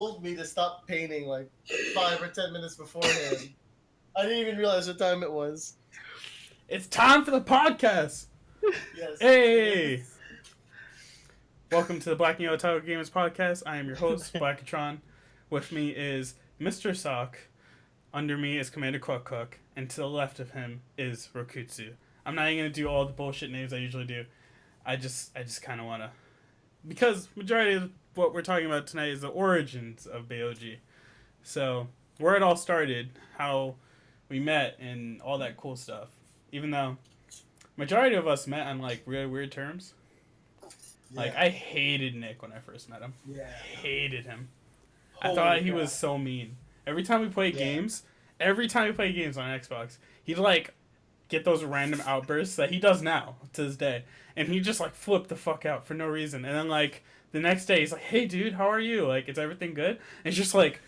me to stop painting like 5 or 10 minutes beforehand. I didn't even realize what time it was. It's time for the podcast. Yes. Hey. Welcome to the Black and Yellow Otaku Gamers podcast. I am your host, Blackatron. With me is Mr. Sock. Under me is Commander Cluck Cluck. And to the left of him is Rokutsu. I'm not even going to do all the bullshit names I usually do. I just kind of want to... Because majority of what we're talking about tonight is the origins of BAYOG. So, where it all started, how we met, and all that cool stuff. Even though majority of us met on like really weird terms. Yeah. Like I hated Nick when I first met him. Yeah. Hated him. Holy I thought he was so mean. Every time we played games on Xbox, he'd like get those random outbursts that he does now to this day. And he just like flipped the fuck out for no reason. And then like the next day he's like, "Hey dude, how are you? Like, is everything good?" And it's just like,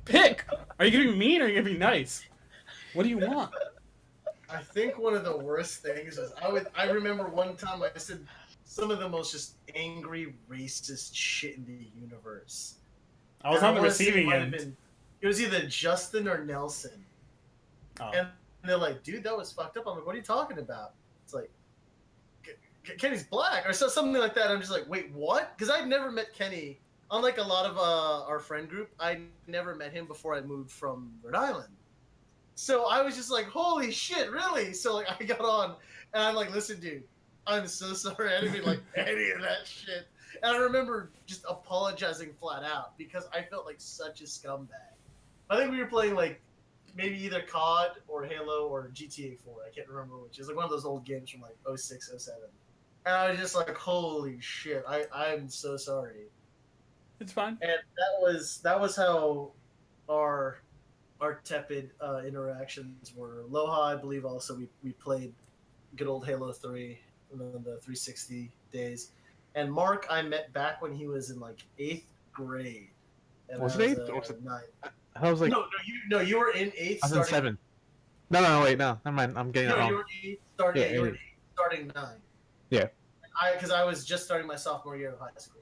pick. Are you gonna be mean or are you gonna be nice? What do you want? I think one of the worst things is I remember one time I said some of the most just angry, racist shit in the universe. I was on the receiving end. It was either Justin or Nelson. Oh. And they're like, "Dude, that was fucked up." I'm like, "What are you talking about?" It's like, Kenny's black or something like that. I'm just like, "Wait, what?" Because I'd never met Kenny. Unlike a lot of our friend group, I never met him before I moved from Rhode Island. So I was just like, "Holy shit, really?" So like I got on and I'm like, "Listen, dude, I'm so sorry. I didn't mean like any of that shit." And I remember just apologizing flat out because I felt like such a scumbag. I think we were playing like maybe either COD or Halo or GTA 4. I can't remember which. It was like one of those old games from like 06, 07. And I was just like, "Holy shit, I'm so sorry." It's fine. And that was how our tepid interactions were. Loha, I believe, also we played good old Halo 3 in the 360 days. And Mark, I met back when he was in like 8th grade. And was it 8th? 9th. I was like, you were in 8th. I was in 7th. No, wait, no, never mind. I'm getting it wrong. You were 8th starting. You were 8th starting 9. Yeah. Because I was just starting my sophomore year of high school,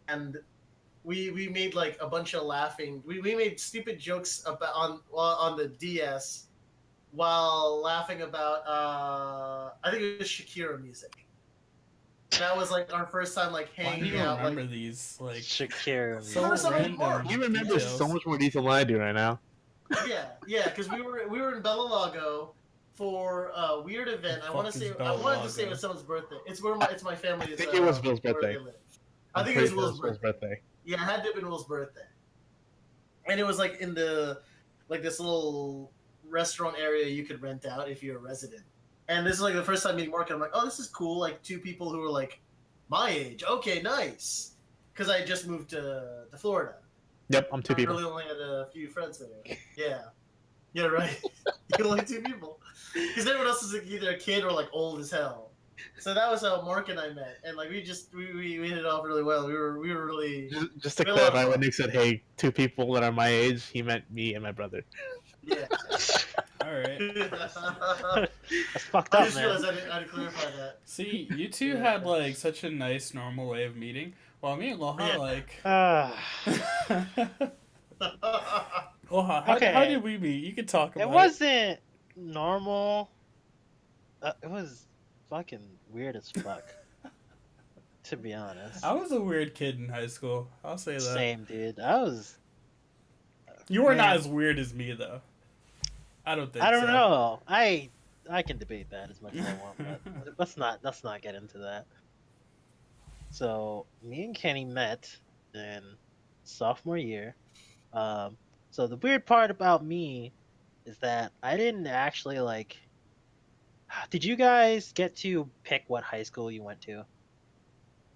and we made like a bunch of laughing. We made stupid jokes about on the DS while laughing about I think it was Shakira music. That was like our first time like hanging out. I remember these like Shakira. So random. You remember so much more detail than I do right now. Yeah, because we were in Bellalago for a weird event. I wanted to say it was someone's birthday. It's my family. I think it was Will's birthday. I think it was Will's birthday. Yeah, it had to have been Will's birthday. And it was like in the this little restaurant area you could rent out if you're a resident. And this is like the first time meeting Mark, and I'm like, "Oh, this is cool." Like 2 people who were like my age. Okay, nice. Because I just moved to Florida. Yep, I'm 2 people. I really only had a few friends there. Yeah, right. You only 2 people. Because everyone else is like either a kid or like old as hell. So that was how Mark and I met, and like we hit it off really well. We were really just to clarify. When Nick said, "Hey, 2 people that are my age," he meant me and my brother. Yeah. All right. That's fucked up, I just realized I didn't clarify that. See, you two had like such a nice, normal way of meeting. While me and Loha like. Loha, how did we meet? You could talk about it. It wasn't normal. It was fucking weird as fuck. To be honest. I was a weird kid in high school. I'll say that. Same, dude. I was. You were not as weird as me, though. I don't think. I don't know. I can debate that as much as I want, but let's not get into that. So me and Kenny met in sophomore year. So the weird part about me is that I didn't actually like. Did you guys get to pick what high school you went to?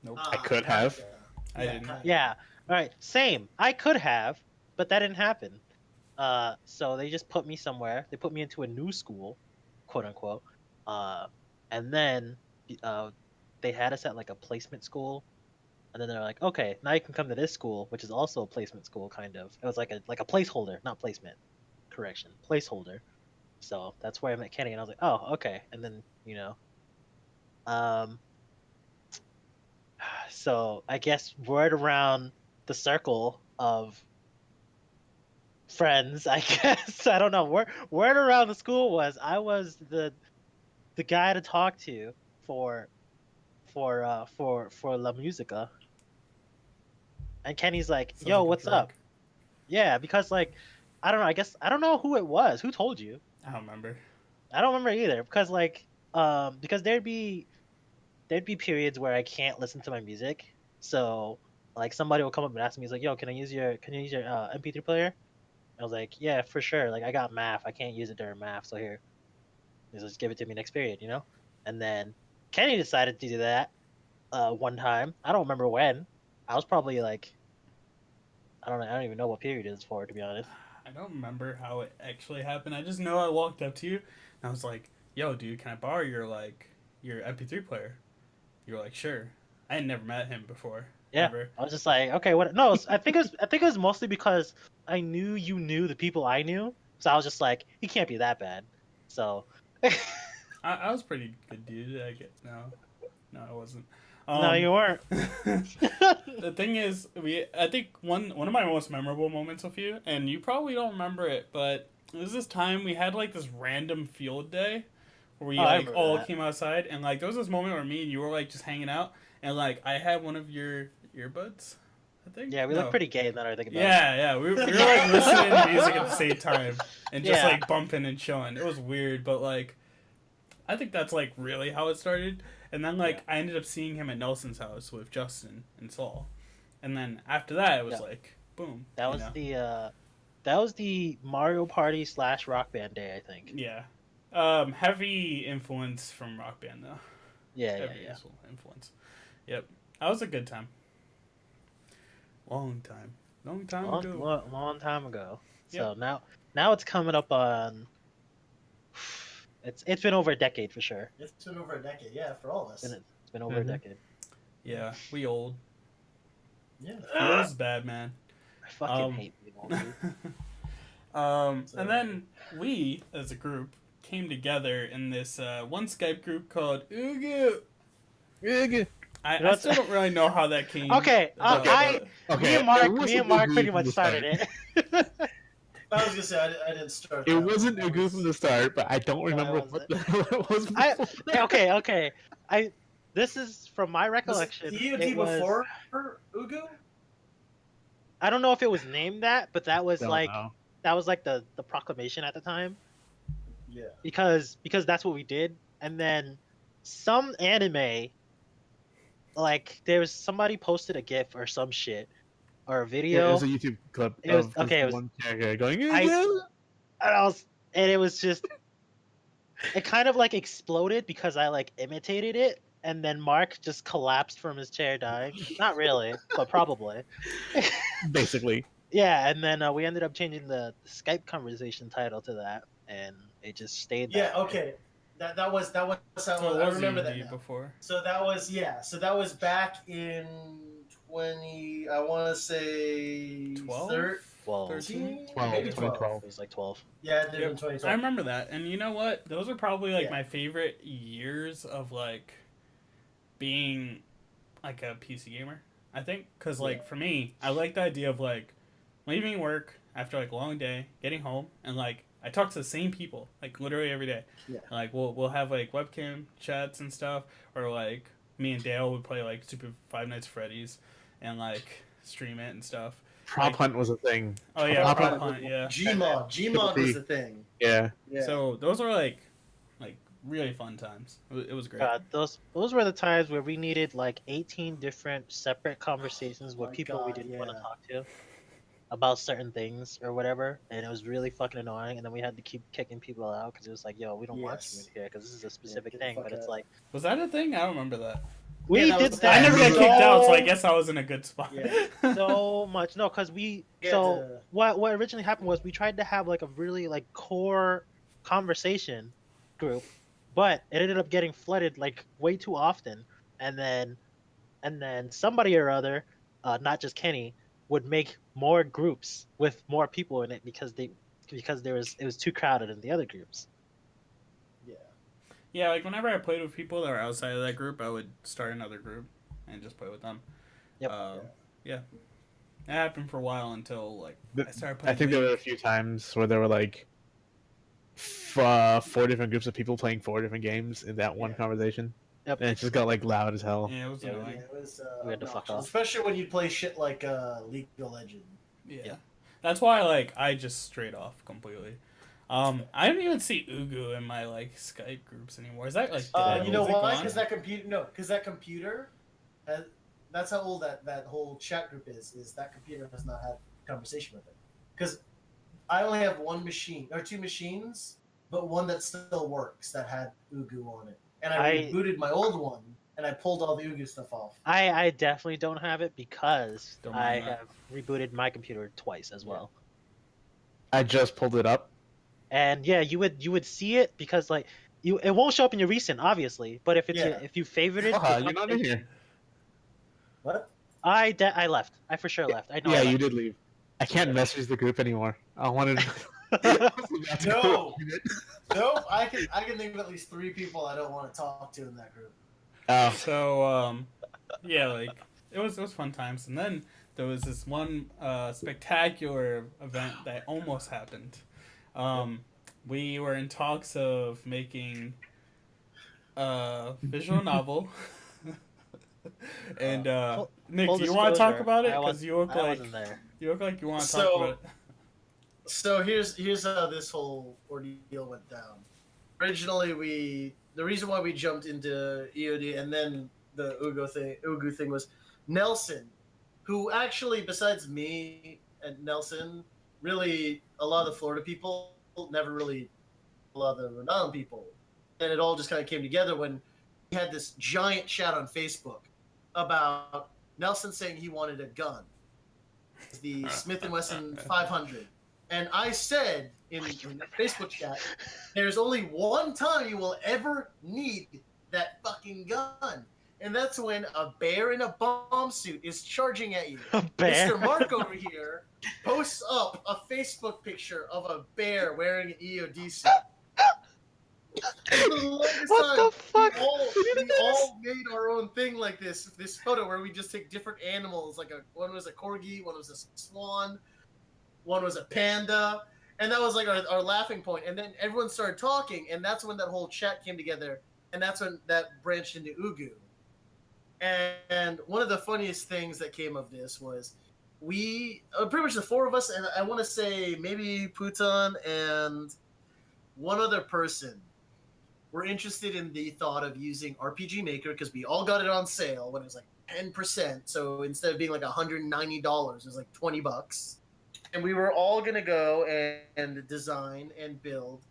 Nope. I could have. I didn't. Yeah. All right. Same. I could have, but that didn't happen. So they just put me somewhere. They put me into a new school, quote unquote. And then they had us at like a placement school. And then they're like, "Okay, now you can come to this school, which is also a placement school, kind of." It was like a placeholder, not placement. Correction, placeholder. So that's where I met Kenny, and I was like, "Oh, okay." And then so I guess right around the circle of friends, I guess. I don't know. Word around the school was I was the guy to talk to for for La Musica. And Kenny's like, Sounds "Yo, like a what's up?" drug. Yeah, because like I don't know. I guess I don't know who it was. Who told you? I don't remember. I don't remember either. Because like because there'd be periods where I can't listen to my music. So like somebody will come up and ask me, he's like, "Yo, can you use your MP3 player?" I was like, "Yeah, for sure. Like I got math. I can't use it during math, so here, just give it to me next period, you know." And then Kenny decided to do that one time. I don't remember when. I was probably like I don't know. I don't even know what period it is for, to be honest. I don't remember how it actually happened. I just know I walked up to you and I was like, "Yo, dude, can I borrow your MP3 player?" You were like, "Sure." I had never met him before, Yeah, ever. I was just like, okay, what? No, I think it was mostly because I knew you knew the people I knew, so I was just like, he can't be that bad. So, I was pretty good, dude. I get no, I wasn't. no, you weren't. The thing is, I think one of my most memorable moments with you, and you probably don't remember it, but it was this time we had like this random field day where we Oh, I like remember all that. came outside, and like there was this moment where me and you were like just hanging out, and like I had one of your earbuds, I think. Yeah, we look No. pretty gay now that I think about it. Yeah, we were like listening to music at the same time and just Yeah. like bumping and chilling. It was weird, but like I think that's like really how it started. And then like I ended up seeing him at Nelson's house with Justin and Saul. And then after that it was Yeah. like boom. That was that was the Mario Party / Rock Band day, I think. Yeah. Heavy influence from Rock Band though. Yeah, Heavy yeah. influence. Yep. That was a good time. Long time ago. Long time ago. Yep. So now it's coming up on. It's been over a decade for sure. It's been over a decade, yeah, for all of us. It's been over a decade. Yeah, we old. Yeah. Feels bad, man. I fucking hate being old, dude. And then we, as a group, came together in this one Skype group called Ugu. I still don't really know how that came. Okay, me and Mark pretty much started it. I was gonna say I didn't start. It wasn't Ugu from the start, but I don't remember what the hell it was before. Okay. This is from my recollection. Was EOD before Ugu? I don't know if it was named that, but that was Don't like know. the proclamation at the time. Yeah. Because that's what we did, and then some anime, like there was somebody posted a GIF or some shit or a Yeah, video. it was a YouTube clip It was- of okay, it this was- one character going, and it was just it kind of like exploded because I like imitated it, and then Mark just collapsed from his chair dying. Not really, but probably. basically. Yeah, and then we ended up changing the Skype conversation title to that, and it just stayed that way. Okay. That was how So I remember that now. before. So that was back in 20. I want to say 12? 13, 12, maybe 12. 2012. It was like 12. Yeah, it did in Yep. 2012. I remember that, and you know what? Those are probably like Yeah. my favorite years of like being like a PC gamer. I think because like for me, I like the idea of like leaving work after like a long day, getting home, and like I talk to the same people like literally every day. Yeah. Like we'll have like webcam chats and stuff, or like me and Dale would play like Super Five Nights at Freddy's, and like stream it and stuff. Prop hunt was a thing. Oh yeah, Prop Prop hunt. Hunt, yeah. Gmod was the thing. Yeah. Yeah. So those are like really fun times. It was great. Those were the times where we needed like 18 different separate conversations with my people we God, didn't want to yeah. talk to about certain things or whatever, and it was really fucking annoying. And then we had to keep kicking people out because it was like, yo, we don't want you in here because this is a specific get the thing. fuck But it's out. like Was that a thing? I don't remember that. we that did was- that. I never got so- kicked out, so I guess I was in a good spot. Yeah. So much. No, because we Yeah, so what originally happened was we tried to have like a really like core conversation group, but it ended up getting flooded like way too often, and then somebody or other, not just Kenny, would make more groups with more people in it because it was too crowded in the other groups. Yeah. Yeah, like whenever I played with people that were outside of that group, I would start another group and just play with them. Yep. Yeah. It happened for a while until like I started I playing. think there were a League. few times where there were like 4 different groups of people playing 4 different games in that one conversation, Yep. and it just got like loud as hell. Yeah, it was Yeah, annoying. Yeah, it was We had to fuck obnoxious, off. especially when you play shit like League of Legends. Yeah. Yeah. That's why like I just straight off completely. I don't even see Ugu in my like Skype groups anymore. Is that like dead? You know Is it why? gone? Because that computer. No, because that computer. Has, that's how old that whole chat group is. Is that computer has not had a conversation with it? Because I only have one machine or 2 machines, but one that still works that had Ugu on it, and I rebooted my old one and I pulled all the Ugu stuff off. I definitely don't have it because Don't I mind that. have rebooted my computer twice as well. I just pulled it up. And yeah, you would see it because like it won't show up in your recent, obviously. But if it's if you favored it, You're not in here. What? I left. I for sure left. I know. Yeah, I you left. did leave. I can't message the group anymore. I wanted. No. Nope. I can think of at least 3 people I don't want to talk to in that group. Oh, So yeah, like it was fun times, and then there was this one spectacular event that almost happened. We were in talks of making a visual novel. And Nick, full do you want to talk disclosure, about it? Because you look I like wasn't there. you look like you want to talk about it. So here's how this whole ordeal went down. Originally, the reason why we jumped into EOD and then the Ugu thing was Nelson, who actually, besides me and Nelson, really a lot of the Florida people never really a lot of the Rhode Island people, and it all just kind of came together when we had this giant chat on Facebook about Nelson saying he wanted a gun, the Smith & Wesson 500. And I said in the Facebook chat, there's only one time you will ever need that fucking gun. And that's when a bear in a bomb suit is charging at you. A bear? Mr. Mark over here posts up a Facebook picture of a bear wearing an EOD suit. What the fuck? We all made our own thing like this photo where we just take different animals, like one was a corgi, one was a swan, one was a panda, and that was like our laughing point. And then everyone started talking, and that's when that whole chat came together, and that's when that branched into Ugu. And one of the funniest things that came of this was we, pretty much the 4 of us, and I want to say maybe Putan and one other person, were interested in the thought of using RPG Maker because we all got it on sale when it was like 10%. So instead of being like $190, it was like $20. And we were all going to go and design and build.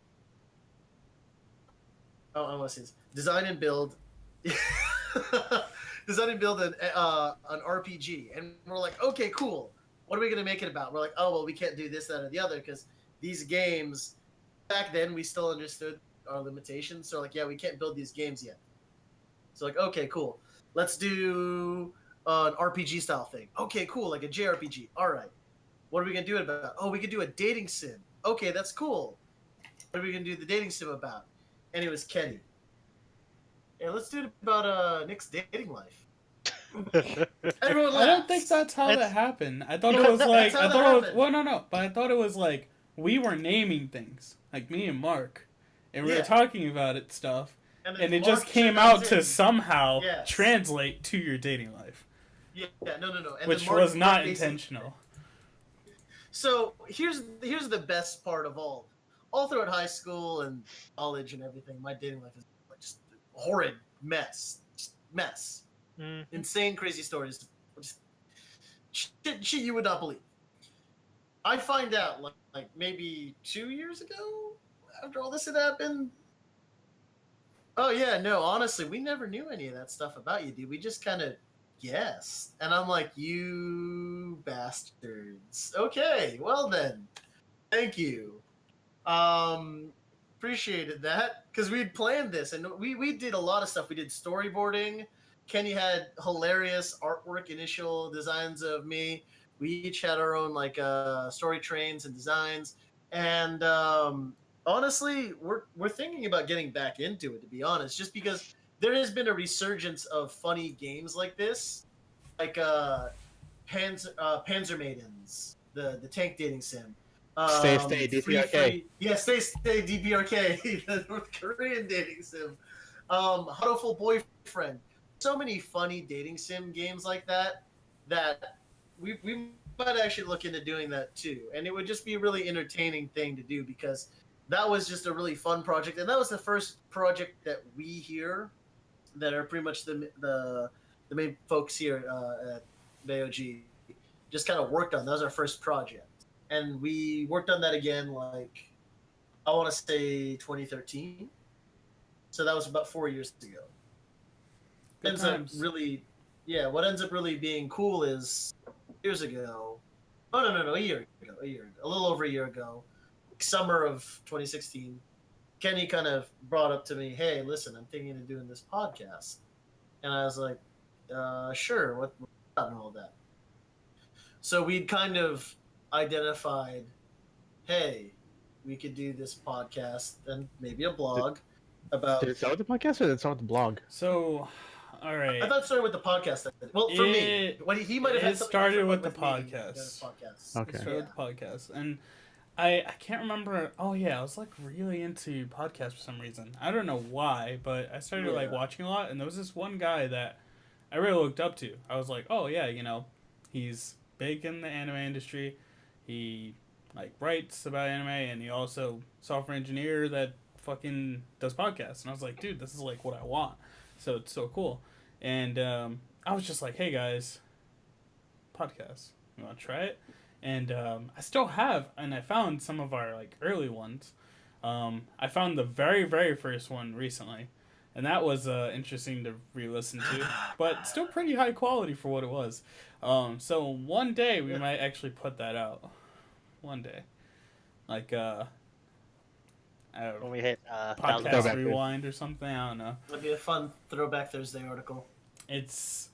Oh, I want to say this. Design and build an RPG. And we're like, okay, cool. What are we going to make it about? We're like, oh, well, we can't do this, that, or the other because these games, back then, we still understood our limitations. So, like, yeah, we can't build these games yet. So, like, okay, cool. Let's do an RPG style thing. Okay, cool, like a JRPG. All right. What are we going to do it about? Oh, we could do a dating sim. Okay, that's cool. What are we going to do the dating sim about? And it was Kenny. Yeah, let's do it about Nick's dating life. Everyone laughs. I don't think that's how that happened. I thought it was like I thought it was, well, no, but I thought it was like we were naming things, like me and Mark, and we were talking about it stuff, and it just came out to somehow translate to your dating life. Yeah, no. And which was not intentional. So here's the best part of all. All throughout high school and college and everything, my dating life is like just a horrid mess. Just mess. Mm-hmm. Insane, crazy stories. Just shit you would not believe. I find out like maybe 2 years ago, after all this had happened. Oh yeah, no, honestly, we never knew any of that stuff about you, dude. We just kind of guessed. And I'm like, you bastards. Okay, well then. Thank you. Appreciated that. Because we'd planned this, and we did a lot of stuff. We did storyboarding. Kenny had hilarious artwork, initial designs of me. We each had our own like story trains and designs. And honestly, we're thinking about getting back into it, to be honest, just because there has been a resurgence of funny games like this. Like Panzer Maidens, the tank dating sim. Stay DPRK. Stay DPRK, the North Korean dating sim. Huddleful Boyfriend. So many funny dating sim games like that we might actually look into doing that too. And it would just be a really entertaining thing to do because that was just a really fun project. And that was the first project that we here that are pretty much the main folks here at BAYOG just kind of worked on. That was our first project. And we worked on that again, like, I want to say 2013. So that was about 4 years ago. Good ends times. up really, yeah, what ends up really being cool is years ago. Oh, no, a year ago, a little over a year ago, summer of 2016, Kenny kind of brought up to me, hey, listen, I'm thinking of doing this podcast. And I was like, sure, what about and all that? So we'd kind of identified, hey, we could do this podcast and maybe a blog about. Did it start with the podcast or did it start with the blog? So, all right. I thought it started with the podcast. Well, for me, when he might have had something started different with the with me podcast. than the podcast. Okay. It started with the podcast, and I can't remember. Oh yeah, I was like really into podcasts for some reason. I don't know why, but I started like watching a lot, and there was this one guy that I really looked up to. I was like, oh yeah, he's big in the anime industry. He like writes about anime, and he also software engineer that fucking does podcasts. And I was like, dude, this is like what I want. So it's so cool. And I was just like, hey guys, podcast, you want to try it? And I still have, and I found some of our like early ones. I found the very, very first one recently, and that was interesting to re-listen to, but still pretty high quality for what it was. So one day we might actually put that out. One day, like I don't know, When we hit podcast rewind or something. I don't know. It'd be a fun Throwback Thursday article. It's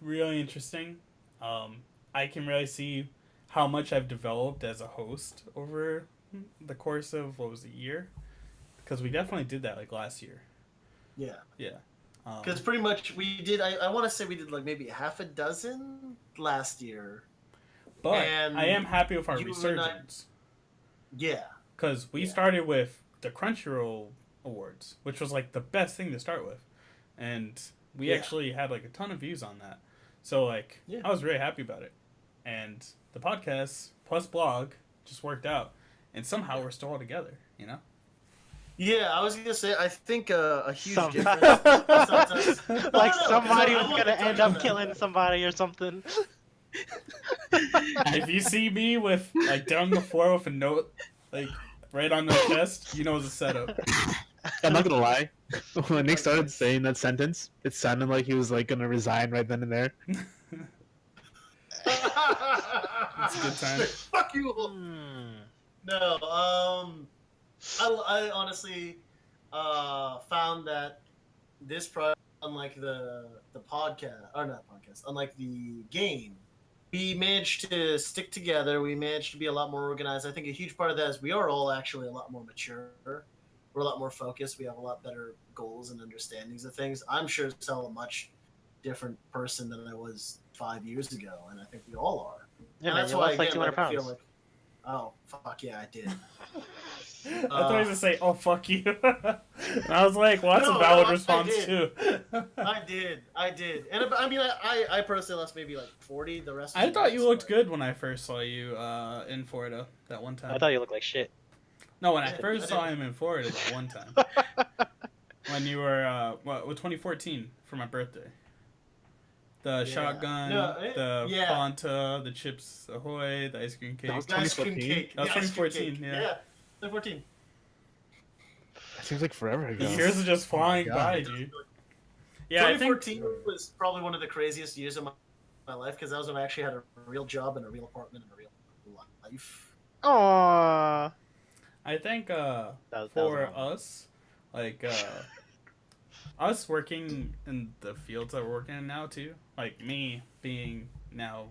really interesting. I can really see how much I've developed as a host over the course of, what was it, a year? Because we definitely did that like last year. Yeah. Yeah. Because pretty much we did, I want to say we did like maybe half a dozen last year. But and I am happy with our resurgence. Yeah. Because we started with the Crunchyroll Awards, which was like the best thing to start with. And we actually had like a ton of views on that. So like, I was really happy about it. And the podcast plus blog just worked out. And somehow we're still all together, you know? Yeah, I was going to say, I think a huge difference. Sometimes, like somebody was going to end up killing somebody or something. If you see me with, like, down the floor with a note, like, right on the chest, you know it's a setup. I'm not gonna lie. When Nick started saying that sentence, it sounded like he was, like, gonna resign right then and there. It's a good time. Fuck you! No, I honestly found that this project, unlike the podcast, or not podcast, unlike the game, we managed to stick together. We managed to be a lot more organized. I think a huge part of that is we are all actually a lot more mature. We're a lot more focused. We have a lot better goals and understandings of things. I'm sure it's a much different person than I was 5 years ago, and I think we all are. Yeah, and man, that's you why lost like again, 200 I feel pounds. like, oh fuck yeah, I did. I thought he was going to say, oh, fuck you. And I was like, well, that's a valid response, too. I did. And I mean, I personally lost maybe like 40. The rest. I thought you looked good when I first saw you in Florida that one time. I thought you looked like shit. No, when I first saw him in Florida that one time. When you were, 2014 for my birthday. The shotgun, the Fanta, the Chips Ahoy, the ice cream cake. That was The ice cream 2014? cake. That was The ice cream 2014, cake. yeah. 2014. That seems like forever ago. The years are just flying by, dude. Yeah, I think 2014 was probably one of the craziest years of my life because that was when I actually had a real job and a real apartment and a real life. Aww. I think that was for us, like us working in the fields that we're working in now too, like me being now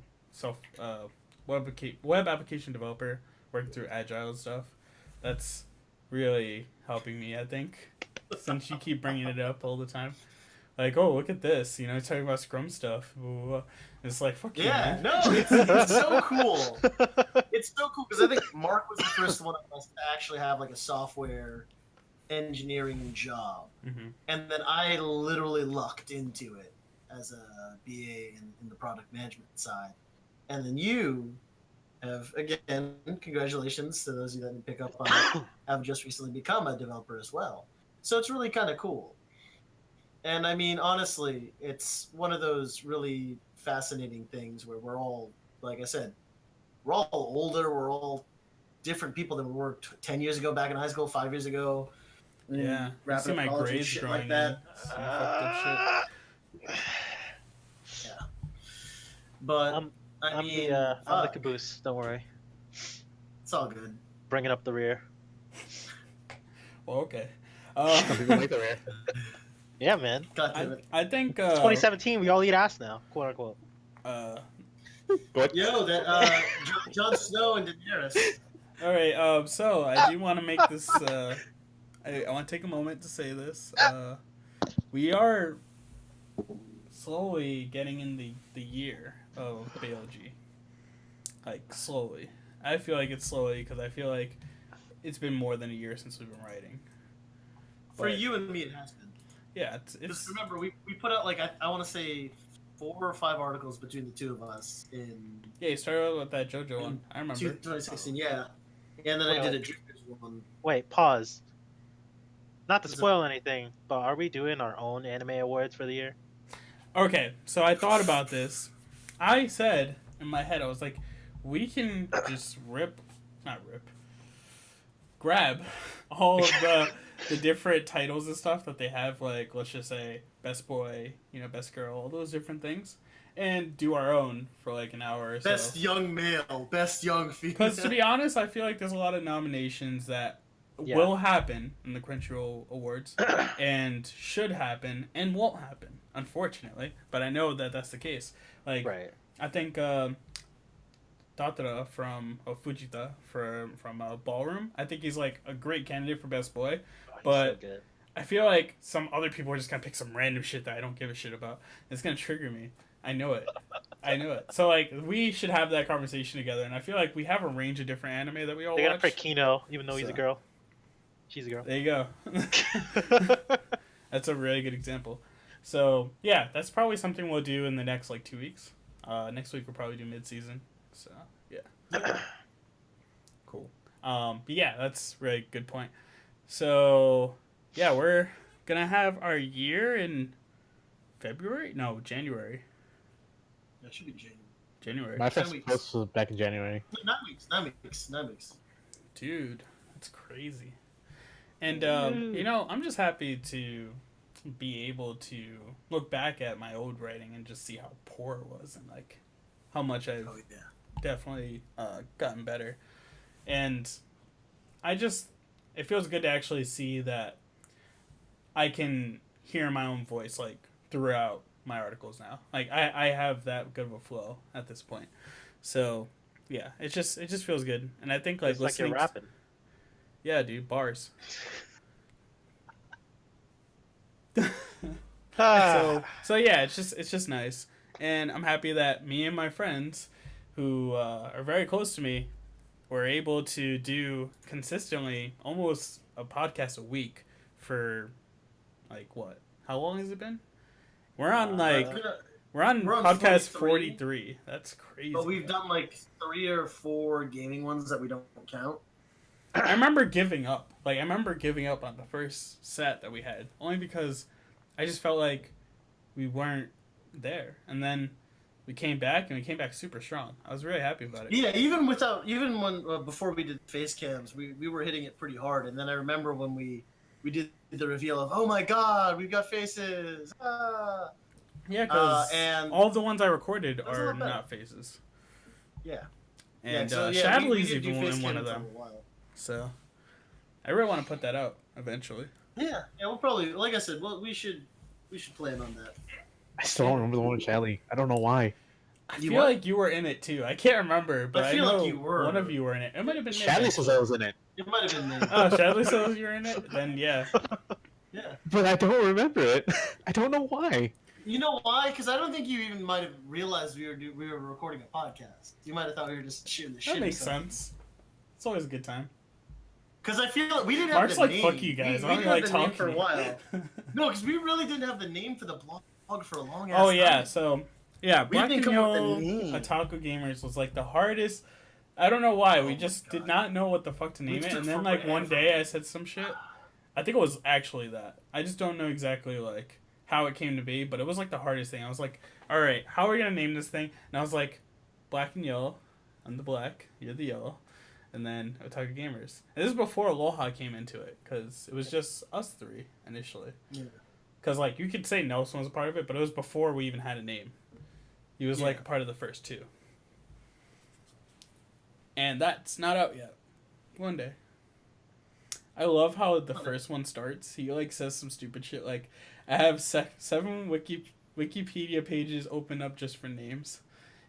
web application developer, working through agile and stuff, that's really helping me, I think, since you keep bringing it up all the time. Like, oh, look at this. You know, talking about Scrum stuff. It's like, fuck Yeah, you, man. no, it's so cool. It's so cool because I think Mark was the first one of us to actually have like a software engineering job, and then I literally lucked into it as a BA in the product management side, and then you have, again, congratulations to those of you that didn't pick up on it, have just recently become a developer as well. So it's really kind of cool. And I mean, honestly, it's one of those really fascinating things where we're all, like I said, we're all older, we're all different people than we were 10 years ago back in high school, 5 years ago. Yeah, I see Wrapping up my college and grades shit growing like that. Some fucked up shit. Yeah. But, I I'm mean, I'm the caboose. Don't worry. It's all good. Bringing up the rear. Well, okay. Some people like the rear. Yeah, man. God damn it. I think... It's 2017. We all eat ass now, quote unquote. What? Yo, that Jon Snow and Daenerys. All right. So I do want to make this. I want to take a moment to say this. We are slowly getting in the year of BAYOG. Like slowly. I feel like it's slowly because I feel like it's been more than a year since we've been writing. For you and me, it has been. Yeah, it's Just remember, we put out like I want to say 4 or 5 articles between the two of us in. Yeah, you started with that JoJo one. I remember. 2016, yeah. And then I did a Drifters one. Wait, pause. Not to spoil anything, but are we doing our own anime awards for the year? Okay, so I thought about this. I said in my head, I was like, we can just grab all of the different titles and stuff that they have, like, let's just say, Best Boy, Best Girl, all those different things, and do our own for, like, an hour or so. Best Young Male, Best Young Female. Because, to be honest, I feel like there's a lot of nominations that will happen in the Crunchyroll Awards, and should happen, and won't happen, unfortunately. But I know that that's the case. Like, Right. I think Tatara from Fujita from Ballroom, I think he's like a great candidate for Best Boy, but So good. I feel like some other people are just gonna pick some random shit that I don't give a shit about. It's gonna trigger me. I know it. So like we should have that conversation together, and I feel like we have a range of different anime that we all They're gonna watch. pick Kino, even though he's a girl. She's a girl. There you go. That's a really good example. So yeah, that's probably something we'll do in the next like 2 weeks. Next week we'll probably do mid-season. So yeah. Cool. But yeah, that's a really good point. So yeah, we're gonna have our year in February? No, January. That should be January. My first post was back in January. 9 weeks. Dude, that's crazy. And I'm just happy to be able to look back at my old writing and just see how poor it was and like how much I've definitely gotten better. And it feels good to actually see that I can hear my own voice like throughout my articles now. Like I have that good of a flow at this point. So yeah, it just feels good. And I think like It's like you're rapping. Yeah, dude, bars. So yeah, it's just nice, and I'm happy that me and my friends, who are very close to me, were able to do consistently almost a podcast a week for, like what? How long has it been? We're on we're on podcast 43. That's crazy. But we've done like 3 or 4 gaming ones that we don't count. I remember giving up. Like, I remember giving up on the first set that we had. Only because I just felt like we weren't there. And then we came back, and we came back super strong. I was really happy about it. Yeah, even when before we did face cams, we were hitting it pretty hard. And then I remember when we did the reveal of, oh my god, we've got faces. Ah. Yeah, because and all the ones I recorded are not faces. Yeah. And so, Shadley's we did even in one of them. So, I really want to put that out eventually. Yeah, we'll probably, like I said, we should plan on that. I still don't remember the one with Shadley. I don't know why. I feel like you were in it too. I can't remember, but I feel know like you were. One of you were in it. It might have been Shadley says I was in it. It might have been me. Oh, Shadley says you were in it? Then yeah. Yeah. but I don't remember it. I don't know why. You know why? Because I don't think you even might have realized we were recording a podcast. You might have thought we were just shooting the shit. That makes sense. It's always a good time. Because I feel like we didn't Mark's have the like, name. fuck you guys. We I don't didn't have like the name talking for a while. No, because we really didn't have the name for the blog for a long ass Oh yeah, time. so yeah, We Black didn't and come up with Yellow a name. Otaku Gamers was like the hardest. I don't know why. Oh we my just did God. not know what the fuck to name it, took and then like one forever. day I said some shit. I think it was actually that. I just don't know exactly like how it came to be, but it was like the hardest thing. I was like, all right, how are we gonna name this thing? And I was like, Black and Yellow. I'm the black. You're the yellow. And then Otaku Gamers. And this is before Aloha came into it, because it was just us three initially. Yeah. Because like you could say Nelson was a part of it, but it was before we even had a name. He was like a part of the first two. And that's not out yet. One day. I love how the first one starts. He like says some stupid shit like, I have 7 Wikipedia pages open up just for names.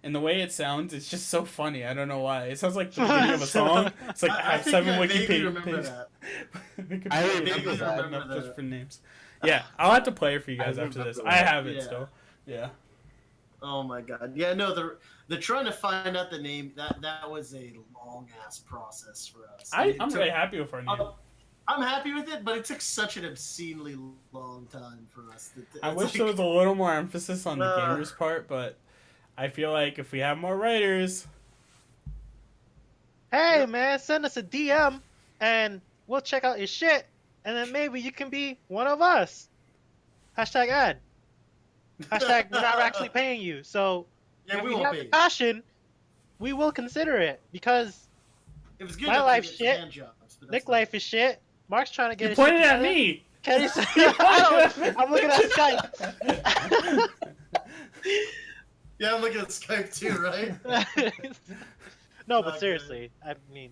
And the way it sounds, it's just so funny. I don't know why. It sounds like the beginning of a song. It's like, I have think 7 I vaguely Wikipedia remember pages. that. Wikipedia I pages vaguely open remember up just that. for names. Yeah, I'll have to play it for you guys I after this. remember I that. have it Yeah. still. Yeah. Oh my god. Yeah, no, the trying to find out the name, that was a long ass process for us. I'm really happy with our name. I'm happy with it, but it took such an obscenely long time for us. I wish there was a little more emphasis on the Uh, gamers part, but I feel like if we have more writers, Hey man, send us a DM and we'll check out your shit, and then maybe you can be one of us. Hashtag ad. Hashtag we're not actually paying you. So yeah, if we you won't have pay the you. passion, we will consider it because It was good my enough life to get shit. hand jobs, but that's Nick not- life is shit. Mark's trying to get you his shit pointed at together. me. Kenny's You pointed at me. I'm looking at Skype. Yeah, I'm looking at Skype too, right? No, Not but good. seriously, I mean,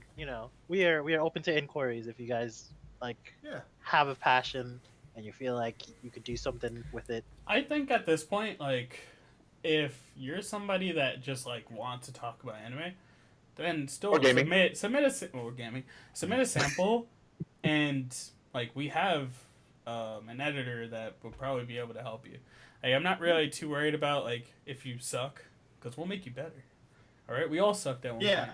we are open to inquiries if you guys Yeah. have a passion and you feel like you could do something with it. I think at this point, like, if you're somebody that just like wants to talk about anime, then still Or gaming. submit a sample, and like we have an editor that will probably be able to help you. Like, I'm not really too worried about like if you suck, because we'll make you better. All right, we all sucked at one Yeah.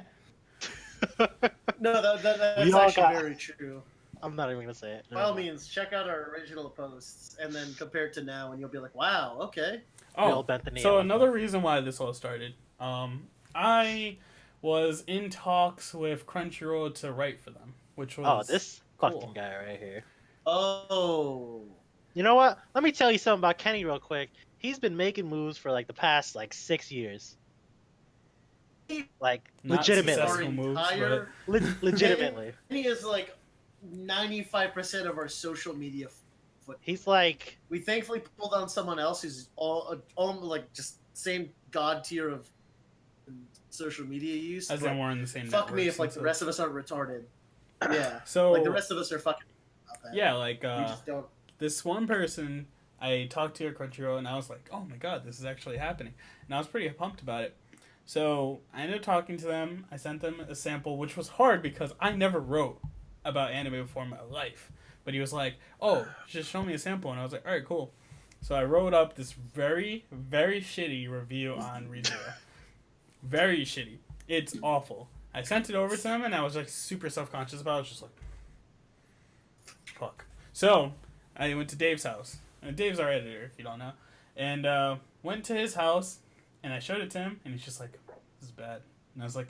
point. No, that's We all actually got- very true. I'm not even gonna say it. By all means, check out our original posts and then compare it to now, and you'll be like, "Wow, okay." We all Oh, bent the knee so at one another point. reason why this all started, I was in talks with Crunchyroll to write for them, which was Oh, this cool. fucking guy right here. Oh, You know what? Let me tell you something about Kenny real quick. He's been making moves for like the past 6 years. Like Not legitimately, successful our moves, entire legitimately. Kenny is like 95% of our social media foot. He's like, We thankfully pulled on someone else who's all like just same god tier of social media use. as but in we're in the same. fuck me networks if like and the stuff. rest of us aren't retarded. Yeah, So like the rest of us are fucking. About that. yeah, like we just don't. this one person I talked to at Crunchyroll, and I was like, oh my god, this is actually happening, and I was pretty pumped about it. So I ended up talking to them. I sent them a sample, which was hard because I never wrote about anime before in my life. But he was like, oh, just show me a sample, and I was like, all right, cool. So I wrote up this very, very shitty review on ReZero. Very shitty. It's awful. I sent it over to them, and I was like super self-conscious about it. I was just like, fuck. So I went to Dave's house. And Dave's our editor, if you don't know. And went to his house, and I showed it to him, and he's just like, this is bad. And I was like,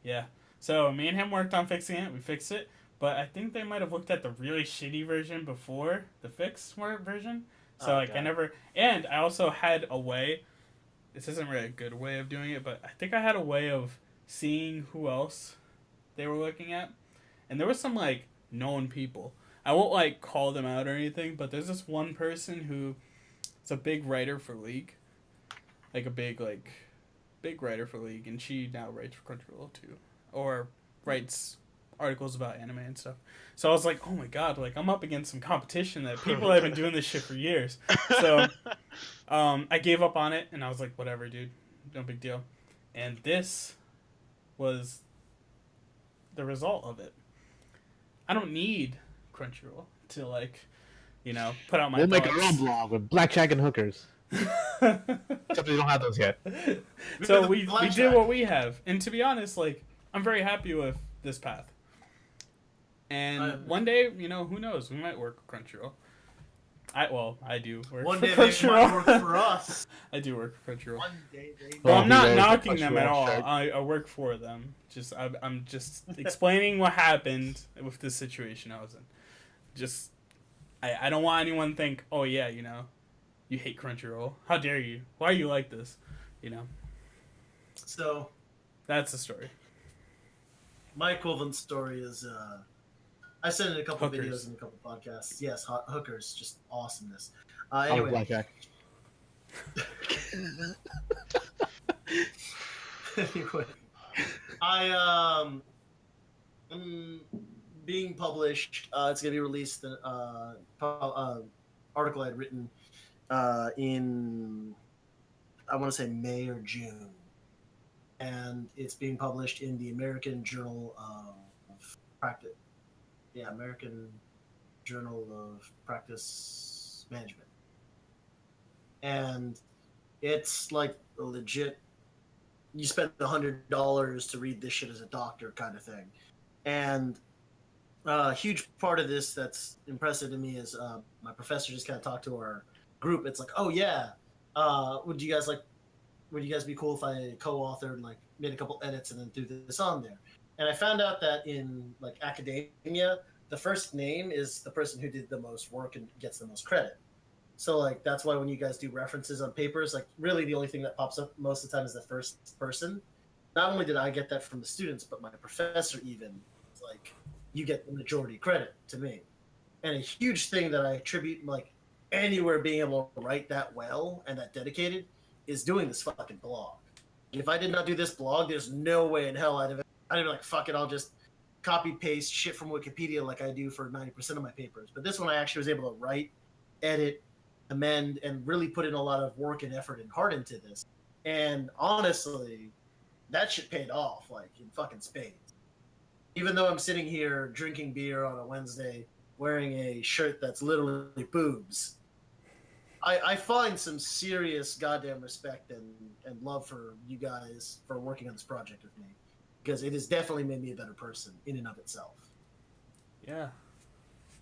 yeah. So me and him worked on fixing it. We fixed it. But I think they might have looked at the really shitty version before the fixed version. So Oh, like I God. never, and I also had a way. This isn't really a good way of doing it, but I think I had a way of seeing who else they were looking at, and there was some like known people. I won't like call them out or anything, but there's this one person who is a big writer for League, like a big writer for League, and she now writes for Crunchyroll too, or writes articles about anime and stuff. So I was like, oh my god, like I'm up against some competition that people have been doing this shit for years. So I gave up on it, and I was like, whatever, dude, no big deal. And this was the result of it. I don't need Crunchyroll to like put out my We'll thoughts. make our own blog with blackjack and hookers. Except we don't have those yet. So we did what we have, and to be honest, like I'm very happy with this path. And one day, who knows? We might work with Crunchyroll. I do work One for day they Crunchyroll. might work for us. I do work for Crunchyroll. One day they. Well, I'm not Crunchyroll, knocking them at Crunchyroll, all. sure. I work for them. I'm just explaining what happened with this situation I was in. I don't want anyone to think, oh yeah, you hate Crunchyroll. How dare you? Why are you like this? So. That's the story. My equivalent story is, I said in a couple Hookers. videos and a couple podcasts. Yes, hookers, just awesomeness. Oh, Anyway, blackjack. anyway, I being published. It's gonna be released. Article I'd written in, I want to say May or June, and it's being published in the American Journal of Practice. Yeah, American Journal of Practice Management, and it's like a legit. You spend $100 to read this shit as a doctor kind of thing, and a huge part of this that's impressive to me is my professor just kind of talked to our group. It's like, oh yeah, would you guys be cool if I co-authored and like made a couple edits and then threw this on there? And I found out that in like academia, the first name is the person who did the most work and gets the most credit. So like that's why when you guys do references on papers, like really the only thing that pops up most of the time is the first person. Not only did I get that from the students, but my professor even was like, you get the majority credit to me. And a huge thing that I attribute like anywhere being able to write that well and that dedicated is doing this fucking blog. If I did not do this blog, there's no way in hell I'd be like, fuck it, I'll just copy paste shit from Wikipedia like I do for 90% of my papers. But this one I actually was able to write, edit, amend, and really put in a lot of work and effort and heart into this. And honestly, that shit paid off like in fucking spades. Even though I'm sitting here drinking beer on a Wednesday wearing a shirt that's literally boobs, I find some serious goddamn respect and love for you guys for working on this project with me, because it has definitely made me a better person in and of itself. Yeah.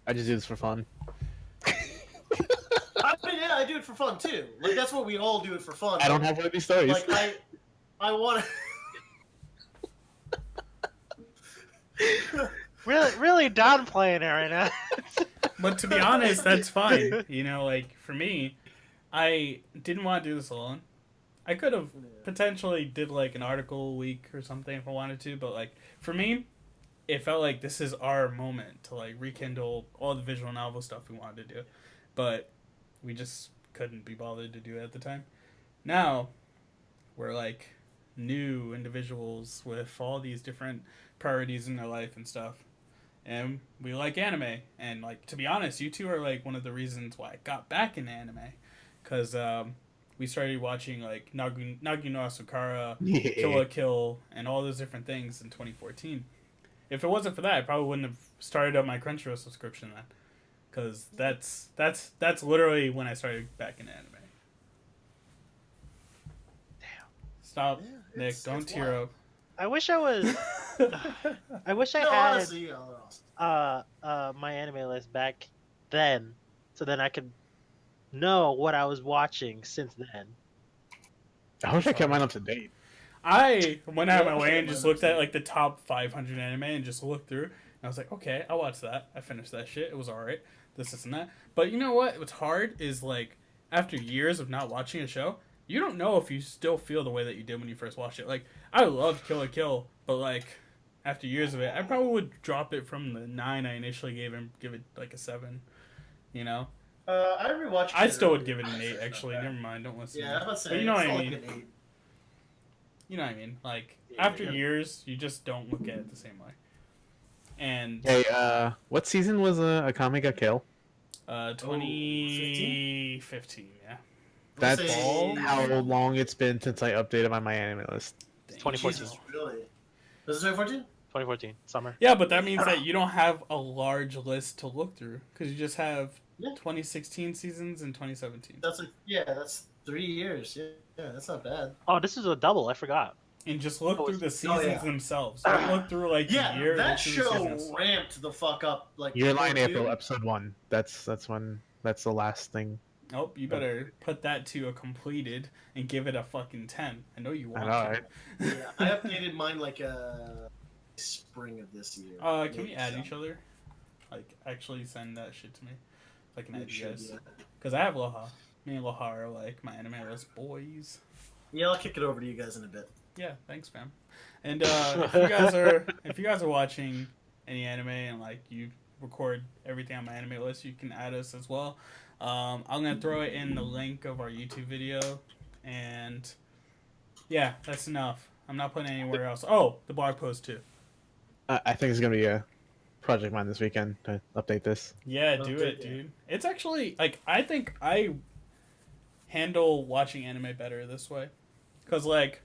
I just do this for fun. I mean, yeah, I do it for fun too. Like that's what we all do it for fun. I don't have one of these stories. Like I want Really, really downplaying it right now. But to be honest, that's fine. Like for me, I didn't want to do this alone. I could have potentially did like an article a week or something if I wanted to, but like for me, it felt like this is our moment to like rekindle all the visual novel stuff we wanted to do, but we just couldn't be bothered to do it at the time. Now, we're like new individuals with all these different priorities in their life and stuff. And we like anime, and like to be honest, you two are like one of the reasons why I got back into anime, because we started watching like Nagi no Asukara, Kill la Kill, and all those different things in 2014. If it wasn't for that, I probably wouldn't have started up my Crunchyroll subscription then, because that's literally when I started back into anime. Damn. Stop, Yeah, Nick. Don't tear wild. up. I wish I was. I wish I No, had honestly, you got my anime list back then, so then I could know what I was watching since then. I wish I kept mine up to date. I went out of my Yeah, way and mine just was looked at too. like the top 500 anime and just looked through. And I was like, okay, I'll watch that. I finished that shit. It was alright. This and that. But you know what? What's hard is like after years of not watching a show, you don't know if you still feel the way that you did when you first watched it. Like I loved Kill la Kill, but like after years of it, I probably would drop it from the 9 I initially gave and give it like a 7. You know? I rewatched. I it still would earlier. give it an 8 It's actually. not bad. Never mind. Don't listen. Yeah, to I'm me. about to say. But you know what it's I like mean. an 8. You know what I mean? Like Yeah, after yeah. years, you just don't look at it the same way. And Hey, what season was Akame ga Kill? 2015, yeah. That's Let's say- how long it's been since I updated my anime list. Dang. 2014. Jesus, really? Was it 2014? 2014 summer. Yeah, but that means that you don't have a large list to look through because you just have Yeah. 2016 seasons and 2017. That's 3 years. Yeah, that's not bad. Oh, this is a double. I forgot. And just look Oh, through it's- the seasons themselves. Don't look through like the Yeah, year. that Look through the show seasons. ramped the fuck up. Like Year Line before April, June. episode 1. That's the last thing. Nope, you better put that to a completed and give it a fucking 10. I know you want know, to. right? Yeah, I updated mine like spring of this year. Can we add each other? Like, actually send that shit to me. So I can add you guys. Because I have Loha. Me and Loha are like my anime list boys. Yeah, I'll kick it over to you guys in a bit. Yeah, thanks, fam. And if you guys are watching any anime and like you record everything on my anime list, you can add us as well. I'm gonna throw it in the link of our YouTube video, and yeah, that's enough. I'm not putting it anywhere else. Oh, the blog post too. I think it's gonna be a project of mine this weekend to update this. Yeah, do it, dude. It's actually like I think I handle watching anime better this way, cause like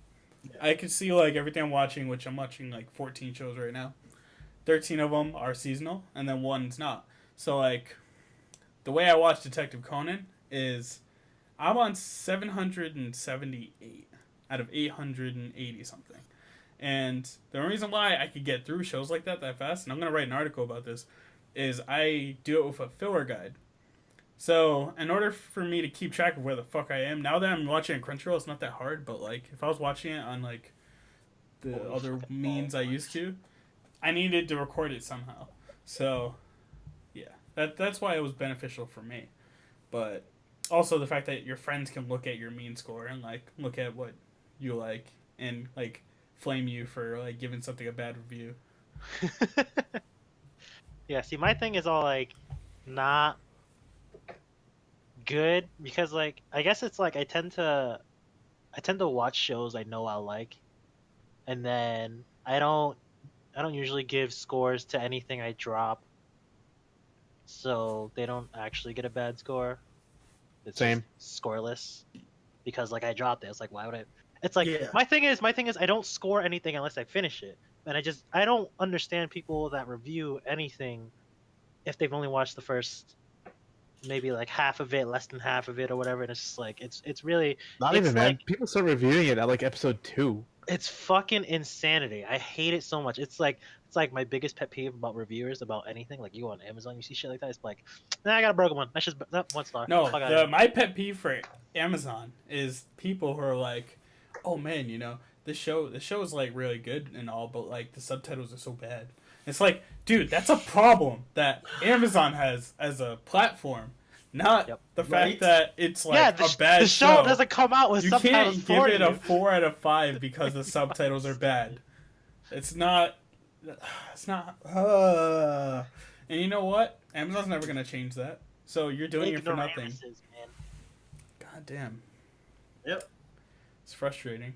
I can see like everything I'm watching, which I'm watching like 14 shows right now. 13 of them are seasonal, and then one's not. So like the way I watch Detective Conan is I'm on 778 out of 880 something. And the reason why I could get through shows like that fast, and I'm going to write an article about this, is I do it with a filler guide. So in order for me to keep track of where the fuck I am, now that I'm watching Crunchyroll, it's not that hard, but like if I was watching it on like the other means I used to, I needed to record it somehow. So yeah, that's why it was beneficial for me. But also the fact that your friends can look at your mean score and like look at what you like and like flame you for like giving something a bad review. Yeah, see, my thing is all like not good because like I guess it's like I tend to watch shows I know I'll like, and then I don't usually give scores to anything I drop, so they don't actually get a bad score. It's Same. just scoreless because like I dropped it. It's like why would I? It's like Yeah. my thing is I don't score anything unless I finish it, and I don't understand people that review anything if they've only watched the first maybe like half of it, less than half of it, or whatever. And it's just like it's really Not it's even, man. like, People start reviewing it at like episode 2. it's fucking insanity. I hate it so much. It's like my biggest pet peeve about reviewers about anything. Like you go on Amazon, you see shit like that. It's like, nah, I got a broken one. That's just 1 star. No, Fuck outta here. my pet peeve for Amazon is people who are like, "Oh man, you know, the show is like really good and all, but like the subtitles are so bad." It's like, dude, that's a problem that Amazon has as a platform, not the fact that it's like a bad the show doesn't come out with you subtitles. can't give it a 4 out of 5 because the subtitles are bad. It's not. And you know what? Amazon's never gonna change that. So you're doing it for nothing. Man. God damn. Yep. It's frustrating.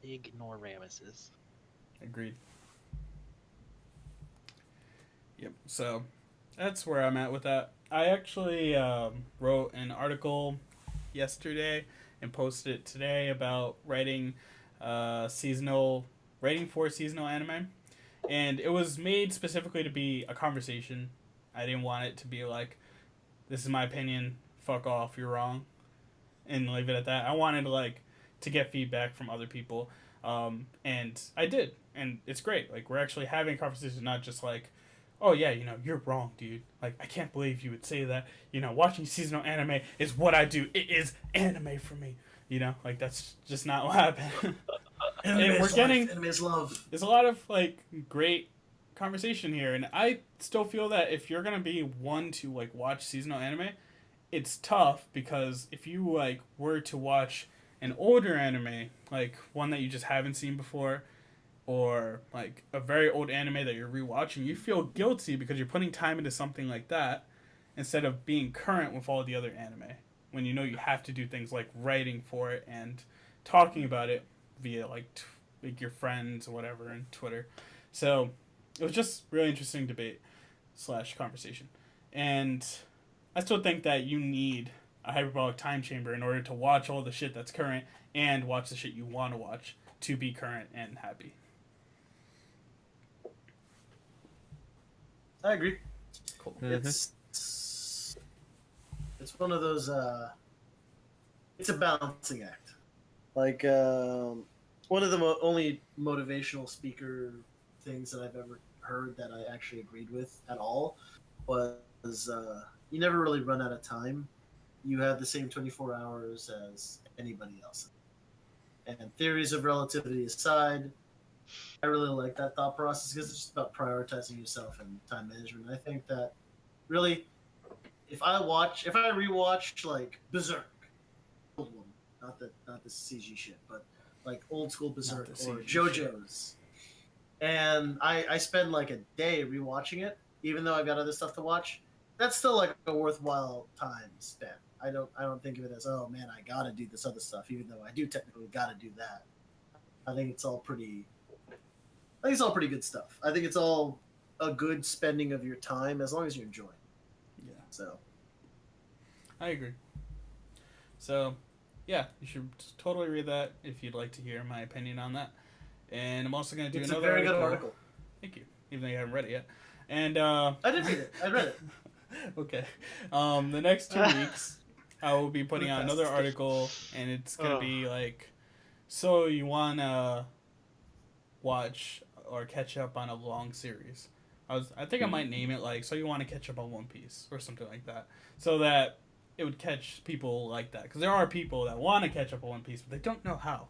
Ignoramuses. Agreed. Yep. So that's where I'm at with that. I actually wrote an article yesterday and posted it today about writing for seasonal anime, and it was made specifically to be a conversation. I didn't want it to be like, this is my opinion, fuck off, you're wrong, and leave it at that. I wanted to get feedback from other people, and I did, and it's great. Like, we're actually having a conversation, not just like, oh yeah, you know, you're wrong, dude. Like, I can't believe you would say that. You know, watching seasonal anime is what I do. It is anime for me. You know, like, that's just not what happened. And we're getting anime's love. There's a lot of like great conversation here, and I still feel that if you're gonna be one to like watch seasonal anime, it's tough because if you like were to watch an older anime, like one that you just haven't seen before, or like a very old anime that you're rewatching, you feel guilty because you're putting time into something like that instead of being current with all the other anime, when you know you have to do things like writing for it and talking about it via like your friends or whatever and Twitter. So it was just really interesting debate / conversation, and I still think that you need a hyperbolic time chamber in order to watch all the shit that's current and watch the shit you want to watch to be current and happy. I agree. Cool. It's it's one of those. It's a balancing act. Like one of the only motivational speaker things that I've ever heard that I actually agreed with at all was you never really run out of time. You have the same 24 hours as anybody else. And theories of relativity aside, I really like that thought process because it's just about prioritizing yourself and time management. I think that really, if I rewatch like Berserk, old one, not the CG shit, but like old school Berserk or JoJo's, and I spend like a day rewatching it, even though I've got other stuff to watch. That's still like a worthwhile time spent. I don't think of it as, oh man, I gotta do this other stuff, even though I do technically gotta do that. I think it's all pretty good stuff. I think it's all a good spending of your time as long as you're enjoying. Yeah. So I agree. So, yeah, you should totally read that if you'd like to hear my opinion on that. And I'm also going to do another article. It's a very good article. Thank you. Even though you haven't read it yet. And I did read it. I read it. Okay. The next 2 weeks, I will be putting out another article, and it's going to be like, so you want to watch or catch up on a long series. I think I might name it like, so you want to catch up on One Piece or something like that. So that it would catch people like that. Because there are people that want to catch up on One Piece, but they don't know how.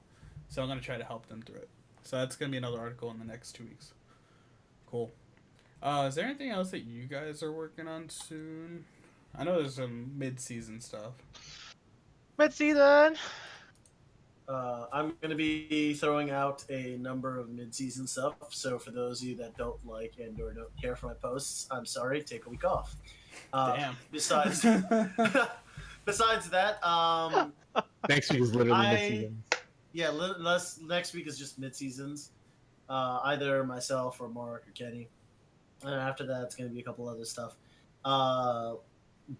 So I'm going to try to help them through it. So that's going to be another article in the next 2 weeks. Cool. Is there anything else that you guys are working on soon? I know there's some mid-season stuff. Mid-season! I'm going to be throwing out a number of mid-season stuff. So for those of you that don't like and or don't care for my posts, I'm sorry. Take a week off. Damn. Besides that, Next week is literally mid-season. Yeah, next week is just mid-seasons. Either myself or Mark or Kenny. And after that, it's going to be a couple other stuff.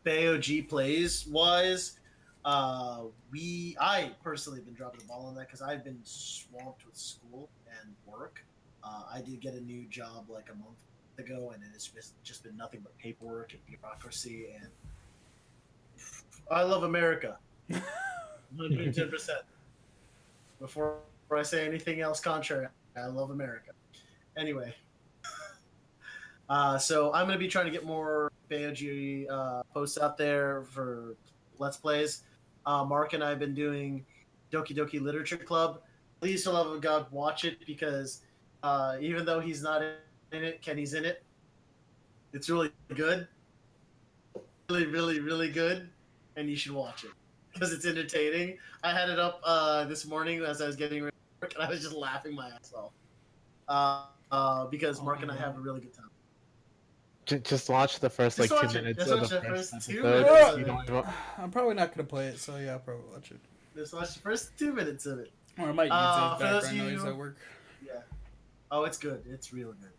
BAYOG plays wise, I personally have been dropping the ball on that because I've been swamped with school and work. I did get a new job like a month ago, and it's just been nothing but paperwork and bureaucracy. And I love America, 110%. Before I say anything else contrary, I love America. Anyway. So I'm going to be trying to get more BAYOG posts out there for Let's Plays. Mark and I have been doing Doki Doki Literature Club. Please, for the love of God, watch it because even though he's not in it, Kenny's in it. It's really good. Really, really, really good. And you should watch it because it's entertaining. I had it up this morning as I was getting ready to work, and I was just laughing my ass off because Mark and I have a really good time. Just watch the first like 2 minutes of the first first 2 episode. minutes. I'm probably not going to play it, so yeah, I'll probably watch it. Just watch the first 2 minutes of it. Or I might use it background noise at work. Yeah. Oh, it's good. It's real good.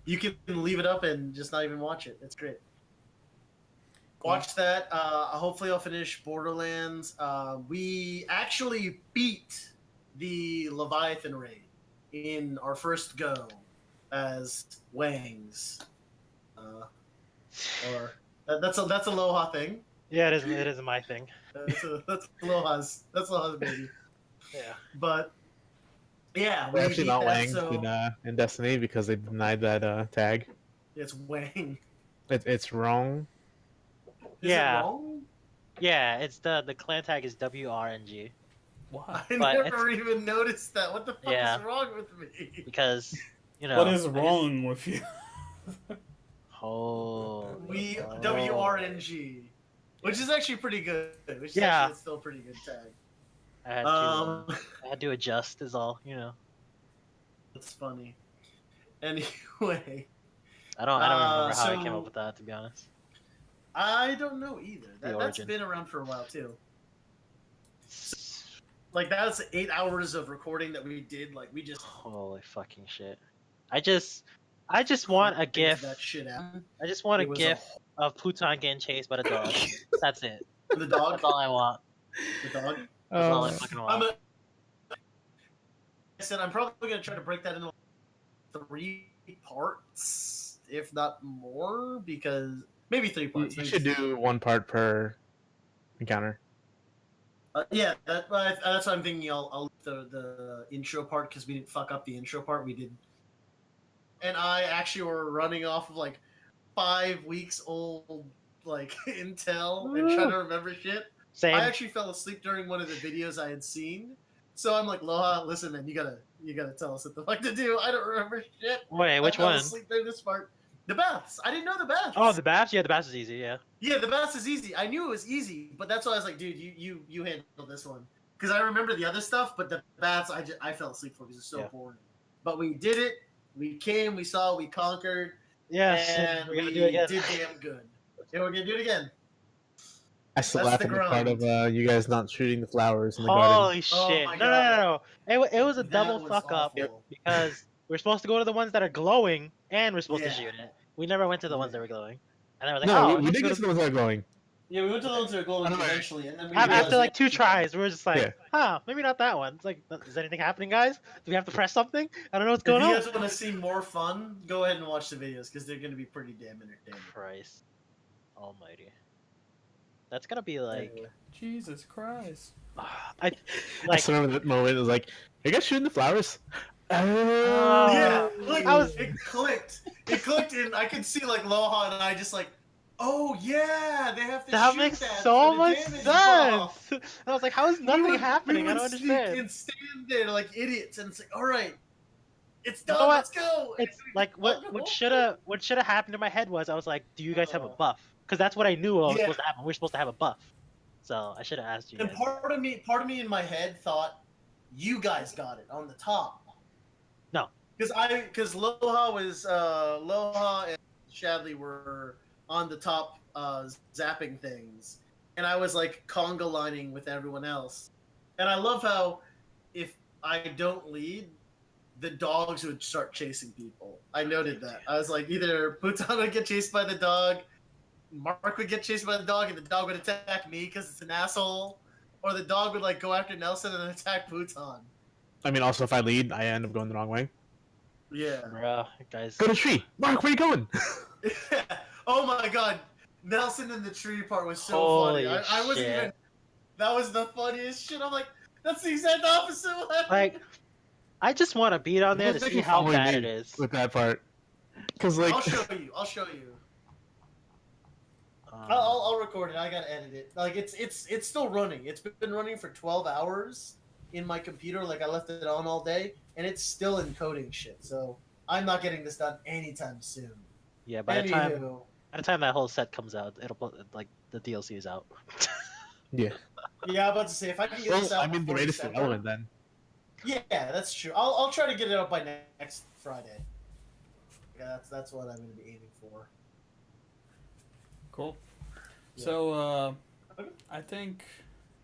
You can leave it up and just not even watch it. It's great. Cool. Watch that. Hopefully I'll finish Borderlands. We actually beat the Leviathan raid in our first go as Wangs. Or that's a Aloha thing. Yeah, it is my thing. That's Aloha's baby. Yeah. But yeah, We're actually not that, Wang in Destiny because they denied that tag. It's Wang. It's wrong. Is it wrong? Yeah, it's the clan tag is WRNG. Why? I never even noticed that. What the fuck is wrong with me? Because what is wrong with you? WRNG, which is actually pretty good. Which is actually still a pretty good tag. I had to adjust, is all, That's funny. Anyway, I don't remember how I came up with that, to be honest. I don't know either. That's been around for a while too. Like that's 8 hours of recording that we did. Like we just holy fucking shit. I just want a GIF. That shit out. I just want a GIF of Pluton getting chased by the dog. That's it. The dog. That's all I want. The dog. That's all I fucking want. I said I'm probably gonna try to break that into 3 parts, if not more, because maybe 3 parts. You should do 1 part per encounter. Yeah, that's what I'm thinking. I'll leave the intro part because we didn't fuck up the intro part. We did, and I actually were running off of like 5 weeks old like intel and trying to remember shit. Same. I actually fell asleep during one of the videos I had seen, so I'm like, Loha, listen, man, you gotta tell us what the fuck to do. I don't remember shit. Wait, which I fell one? asleep during this part. The baths. I didn't know the baths. Oh, the baths. Yeah, the baths is easy. Yeah. Yeah, the baths is easy. I knew it was easy, but that's why I was like, dude, you handle this one because I remember the other stuff, but the baths I fell asleep for because it's so boring. But we did it. We came. We saw. We conquered. Yes. And we're gonna we do it again. did damn good. And we're gonna do it again. I still That's laugh the at the part of grind. you guys not shooting the flowers in the garden. Holy shit! my No, no, God. no, no! It was a That double was fuck up awful. because we're supposed to go to the ones that are glowing and we're supposed to Yeah. shoot it. We never went to the ones that were glowing, and I was like, No, oh, we let's did go get to to the ones that are glowing. Yeah, we went to the ones that are glowing I don't know. eventually, and then we After realized like we 2 tries, we were just like, Yeah. huh, maybe not that one. It's like, is anything happening, guys? Do we have to press something? I don't know what's If going you on. guys want to see more fun, go ahead and watch the videos because they're gonna be pretty damn entertaining. Christ Almighty, that's gonna be like, Anyway. Jesus Christ. I I like. still remember that moment. It was like, "Are you guys shooting the flowers?" Yeah, like I was- it clicked. It clicked, and I could see like Loha and I just like, oh yeah, they have to That shoot makes that so for the much damage sense. buff. And I was like, how is nothing happening? We I would don't sneak understand. and stand there like idiots, and it's like, all right, it's You know done. what? Let's go. It's like what should have happened in my head was I was like, do you guys have a buff? Because that's what I knew was Yeah. supposed to happen. We're supposed to have a buff. So I should have asked you And guys. part of me in my head thought you guys got it on the top. No. Because Loha and Shadley were on the top zapping things, and I was like conga lining with everyone else. And I love how if I don't lead, the dogs would start chasing people. I noted that. I was like, either Putan would get chased by the dog, Mark would get chased by the dog, and the dog would attack me because it's an asshole, or the dog would like go after Nelson and attack Putan. I mean, also if I lead, I end up going the wrong way. Yeah. Bruh, guys. Go to tree, Mark. Where you going? Oh my god, Nelson in the tree part was so Holy funny. I wasn't shit. even. That was the funniest shit. I'm like, that's the exact opposite. Of what happened. Like, I just want to beat on there to see how bad it is. with that part. Because like, I'll show you. Um, I'll record it. I gotta edit it. Like it's still running. It's been running for 12 hours in my computer. Like I left it on all day, and it's still encoding shit. So I'm not getting this done anytime soon. yeah, by the time Anywho, that whole set comes out, it'll like the DLC is out. yeah. yeah, I'm about to say if I can get this Well, out. I mean, the before rate is December- relevant then. Yeah, that's true. I'll try to get it up by next Friday. Yeah, that's what I'm gonna be aiming for. Cool. Yeah. So, Okay. I think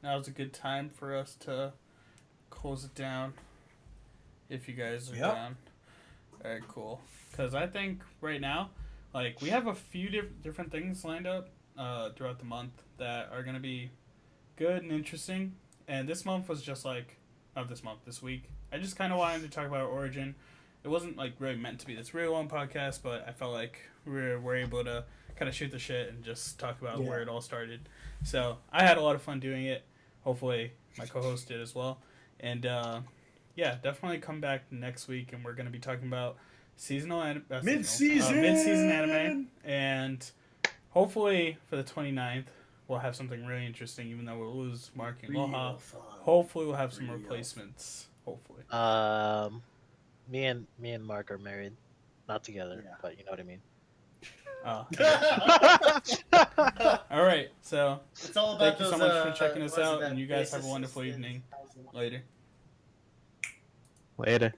now's a good time for us to close it down. If you guys are Yep. down. Alright, cool. Because I think right now, like, we have a few different things lined up throughout the month that are going to be good and interesting. And this month was just like, not this month, this week. I just kind of wanted to talk about Origin. It wasn't, like, really meant to be this really long podcast, but I felt like we're able to kind of shoot the shit and just talk about where it all started. So I had a lot of fun doing it. Hopefully my co-host did as well. And yeah, definitely come back next week, and we're going to be talking about mid-season anime. And hopefully for the 29th, we'll have something really interesting, even though we'll lose Mark and Loha. Hopefully we'll have some replacements. Hopefully. Me and Mark are married, not together, but you know what I mean. Oh, all right. So It's all about thank you so those, much for checking us what is out, that and you guys have a basis wonderful in evening. housing. Later. Later.